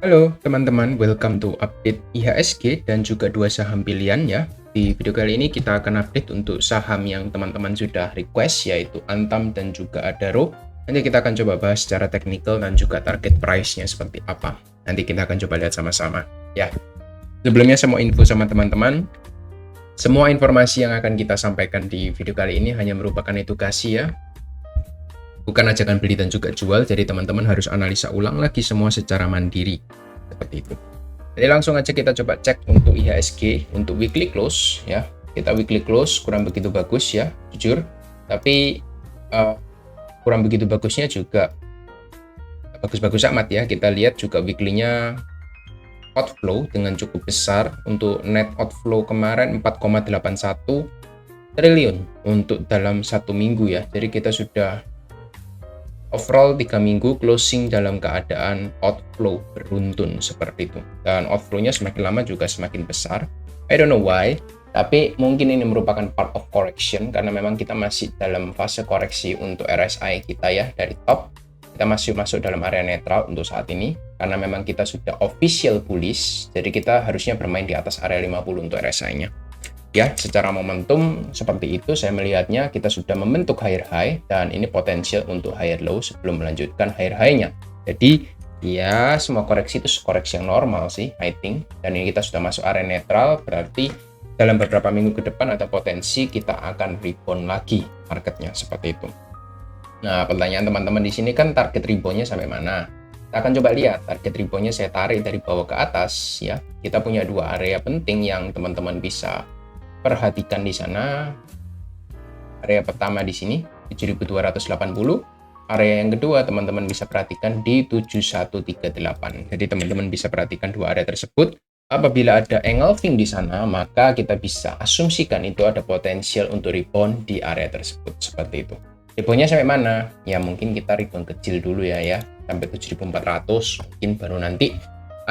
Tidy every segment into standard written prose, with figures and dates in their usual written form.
Halo teman-teman, welcome to update IHSG dan juga dua saham pilihan ya. Di video kali ini kita akan update untuk saham yang teman-teman sudah request, yaitu Antam dan juga Adaro. Nanti kita akan coba bahas secara teknikal dan juga target price-nya seperti apa. Nanti kita akan coba lihat sama-sama ya. Sebelumnya saya mau info sama teman-teman, semua informasi yang akan kita sampaikan di video kali ini hanya merupakan edukasi ya, bukan ajakan beli dan juga jual. Jadi teman-teman harus analisa ulang lagi semua secara mandiri seperti itu. Jadi langsung aja kita coba cek untuk IHSG untuk weekly close ya. Kita weekly close kurang begitu bagus ya, jujur. Tapi kurang begitu bagusnya juga bagus-bagus amat ya. Kita lihat juga weekly-nya outflow dengan cukup besar. Untuk net outflow kemarin 4,81 triliun untuk dalam satu minggu ya. Jadi kita sudah overall 3 minggu closing dalam keadaan outflow beruntun seperti itu. Dan outflow-nya semakin lama juga semakin besar. I don't know why, tapi mungkin ini merupakan part of correction karena memang kita masih dalam fase koreksi untuk RSI kita ya dari top. Kita masih masuk dalam area netral untuk saat ini karena memang kita sudah official bullish. Jadi kita harusnya bermain di atas area 50 untuk RSI-nya. Ya, secara momentum seperti itu saya melihatnya kita sudah membentuk higher high dan ini potensial untuk higher low sebelum melanjutkan higher high-nya. Jadi ya semua koreksi itu koreksi yang normal sih I think, dan ini kita sudah masuk area netral, berarti dalam beberapa minggu ke depan ada potensi kita akan rebound lagi marketnya seperti itu. Nah, pertanyaan teman-teman di sini kan target rebound-nya sampai mana? Kita akan coba lihat target rebound-nya. Saya tarik dari bawah ke atas ya. Kita punya dua area penting yang teman-teman bisa perhatikan di sana. Area pertama di sini 7280. Area yang kedua teman-teman bisa perhatikan di 7138. Jadi teman-teman bisa perhatikan dua area tersebut. Apabila ada engulfing di sana, maka kita bisa asumsikan itu ada potensial untuk rebound di area tersebut seperti itu. Reboundnya sampai mana? Ya mungkin kita rebound kecil dulu ya sampai 7400, mungkin baru nanti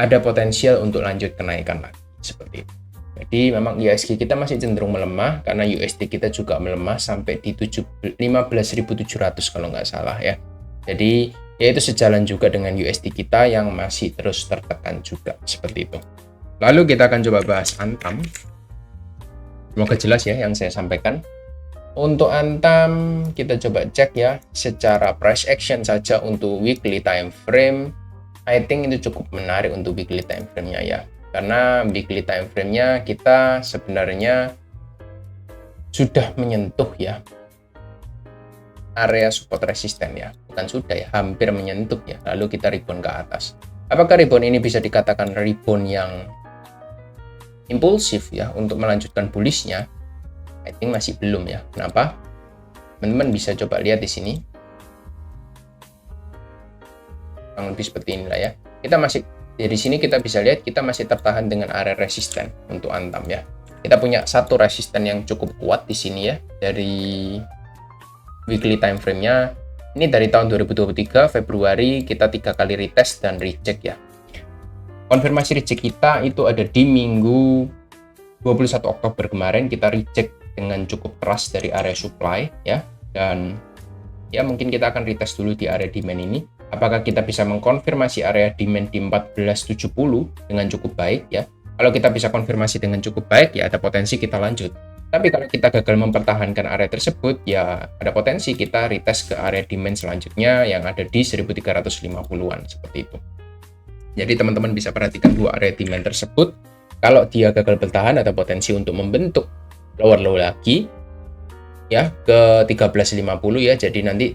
ada potensial untuk lanjut kenaikan lagi seperti itu. Jadi memang IHSG kita masih cenderung melemah karena USD kita juga melemah sampai di 15.700 kalau nggak salah ya. Jadi ya itu sejalan juga dengan USD kita yang masih terus tertekan juga seperti itu. Lalu kita akan coba bahas Antam. Semoga jelas ya yang saya sampaikan. Untuk Antam kita coba cek ya secara price action saja untuk weekly time frame. I think itu cukup menarik untuk weekly time frame-nya ya. Karena weekly time frame-nya kita sebenarnya sudah menyentuh ya area support resisten ya, bukan sudah ya, hampir menyentuh ya, lalu kita rebound ke atas. Apakah rebound ini bisa dikatakan rebound yang impulsif ya untuk melanjutkan bullish-nya? I think masih belum ya. Kenapa? Teman-teman bisa coba lihat di sini, kurang lebih seperti inilah ya. Kita masih dari sini kita bisa lihat kita masih tertahan dengan area resisten untuk Antam ya. Kita punya satu resisten yang cukup kuat di sini ya dari weekly time frame-nya. Ini dari tahun 2023 Februari kita 3 kali retest dan reject ya. Konfirmasi reject kita itu ada di minggu 21 Oktober kemarin, kita reject dengan cukup keras dari area supply ya, dan ya mungkin kita akan retest dulu di area demand ini. Apakah kita bisa mengkonfirmasi area demand di 1470 dengan cukup baik ya? Kalau kita bisa konfirmasi dengan cukup baik ya ada potensi kita lanjut. Tapi kalau kita gagal mempertahankan area tersebut ya ada potensi kita retest ke area demand selanjutnya yang ada di 1350-an seperti itu. Jadi teman-teman bisa perhatikan dua area demand tersebut. Kalau dia gagal bertahan ada potensi untuk membentuk lower low lagi ya ke 1350 ya. Jadi nanti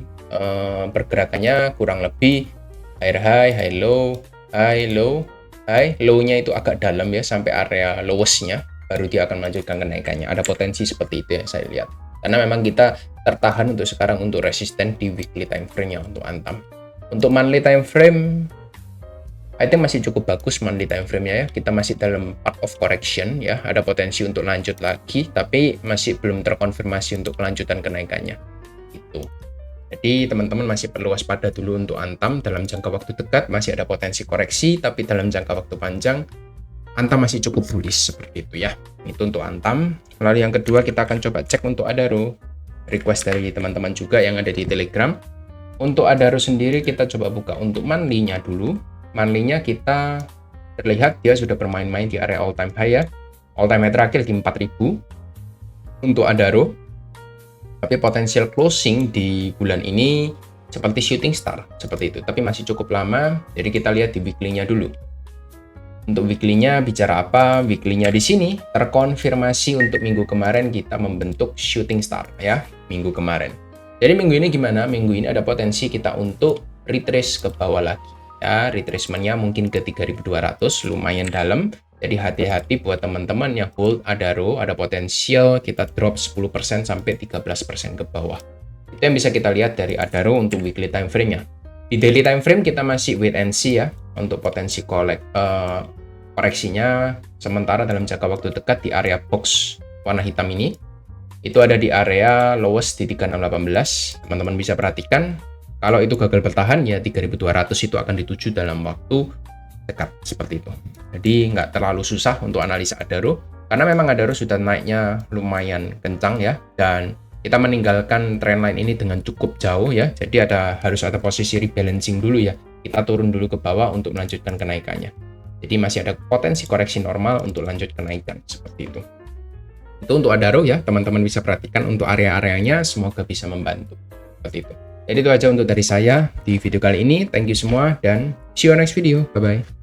pergerakannya kurang lebih high high, high low, high low, high low-nya itu agak dalam ya sampai area lowest-nya, baru dia akan melanjutkan kenaikannya. Ada potensi seperti itu ya saya lihat. Karena memang kita tertahan untuk sekarang untuk resisten di weekly time frame-nya untuk Antam. Untuk monthly time frame I think masih cukup bagus monthly time frame-nya ya. Kita masih dalam part of correction ya. Ada potensi untuk lanjut lagi tapi masih belum terkonfirmasi untuk kelanjutan kenaikannya. Itu. Jadi teman-teman masih perlu waspada dulu untuk Antam. Dalam jangka waktu dekat masih ada potensi koreksi, tapi dalam jangka waktu panjang Antam masih cukup bullish seperti itu ya. Itu untuk Antam. Lalu yang kedua kita akan coba cek untuk Adaro. Request dari teman-teman juga yang ada di Telegram. Untuk Adaro sendiri kita coba buka untuk monthly-nya dulu. monthly-nya kita terlihat dia sudah bermain-main di area all time high ya. All time high terakhir di 4.000 untuk Adaro. Tapi potensial closing di bulan ini seperti shooting star, seperti itu. Tapi masih cukup lama, jadi kita lihat di weekly-nya dulu. Untuk weekly-nya bicara apa? Weekly-nya di sini terkonfirmasi untuk minggu kemarin kita membentuk shooting star ya, minggu kemarin. Jadi minggu ini gimana? Minggu ini ada potensi kita untuk retrace ke bawah lagi. Ya, retracement-nya mungkin ke 3.200, lumayan dalam. Jadi hati-hati buat teman-teman yang hold Adaro, ada potensial kita drop 10% sampai 13% ke bawah. Itu yang bisa kita lihat dari Adaro untuk weekly time frame-nya. Di daily time frame kita masih wait and see ya untuk potensi koreksinya. Sementara dalam jangka waktu dekat di area box warna hitam ini itu ada di area lowest di 3618. Teman-teman bisa perhatikan kalau itu gagal bertahan ya 3200 itu akan dituju dalam waktu dekat seperti itu. Jadi nggak terlalu susah untuk analisa Adaro karena memang Adaro sudah naiknya lumayan kencang ya, dan kita meninggalkan trendline ini dengan cukup jauh ya. Jadi harus ada posisi rebalancing dulu ya. Kita turun dulu ke bawah untuk melanjutkan kenaikannya. Jadi masih ada potensi koreksi normal untuk lanjut kenaikan seperti itu. Itu untuk Adaro ya, teman-teman bisa perhatikan untuk area-areanya, semoga bisa membantu seperti itu. Jadi itu aja untuk dari saya di video kali ini. Thank you semua dan see you next video. Bye bye.